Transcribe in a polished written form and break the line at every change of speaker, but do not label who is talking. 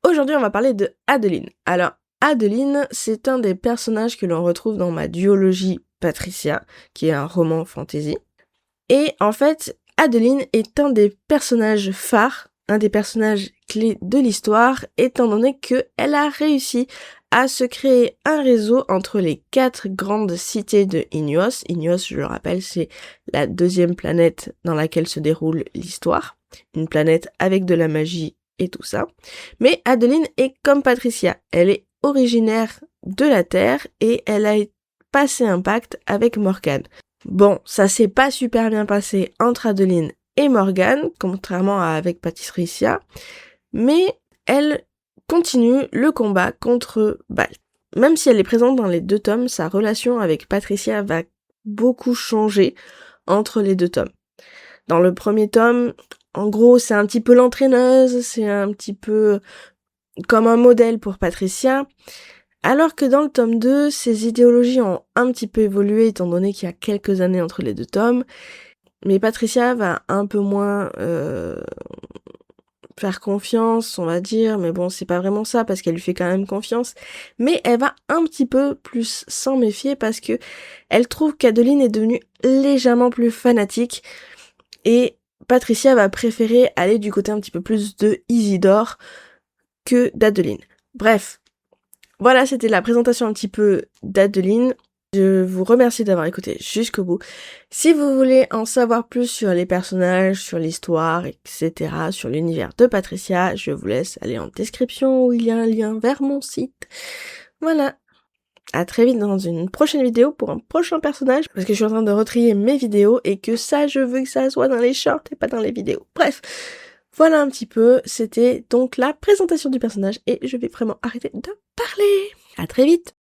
Aujourd'hui, on va parler de Adeline. Alors, Adeline, c'est un des personnages que l'on retrouve dans ma duologie Patricia, qui est un roman fantasy. Et en fait, Adeline est un des personnages phares, un des personnages clés de l'histoire, étant donné qu'elle a réussi à se créer un réseau entre les 4 grandes cités de Inuos. Inuos, je le rappelle, c'est la 2e planète dans laquelle se déroule l'histoire. Une planète avec de la magie et tout ça. Mais Adeline est comme Patricia. Elle est originaire de la Terre et elle a passé un pacte avec Morgane. Bon, ça s'est pas super bien passé entre Adeline et Morgane, contrairement à avec Patricia, mais elle continue le combat contre Balt. Même si elle est présente dans les 2 tomes, sa relation avec Patricia va beaucoup changer entre les 2 tomes. Dans le premier tome, en gros, c'est un petit peu l'entraîneuse, c'est un petit peu comme un modèle pour Patricia, alors que dans le tome 2, ses idéologies ont un petit peu évolué étant donné qu'il y a quelques années entre les 2 tomes, mais Patricia va un peu moins faire confiance, on va dire, mais bon, c'est pas vraiment ça parce qu'elle lui fait quand même confiance, mais elle va un petit peu plus s'en méfier parce que elle trouve qu'Adeline est devenue légèrement plus fanatique et Patricia va préférer aller du côté un petit peu plus de Isidore que d'Adeline. Bref, voilà, c'était la présentation un petit peu d'Adeline. Je vous remercie d'avoir écouté jusqu'au bout. Si vous voulez en savoir plus sur les personnages, sur l'histoire, etc., sur l'univers de Patricia, je vous laisse aller en description où il y a un lien vers mon site. Voilà. À très vite dans une prochaine vidéo pour un prochain personnage, parce que je suis en train de retrier mes vidéos et que ça, je veux que ça soit dans les shorts et pas dans les vidéos. Bref. Voilà un petit peu, c'était donc la présentation du personnage et je vais vraiment arrêter de parler. À très vite.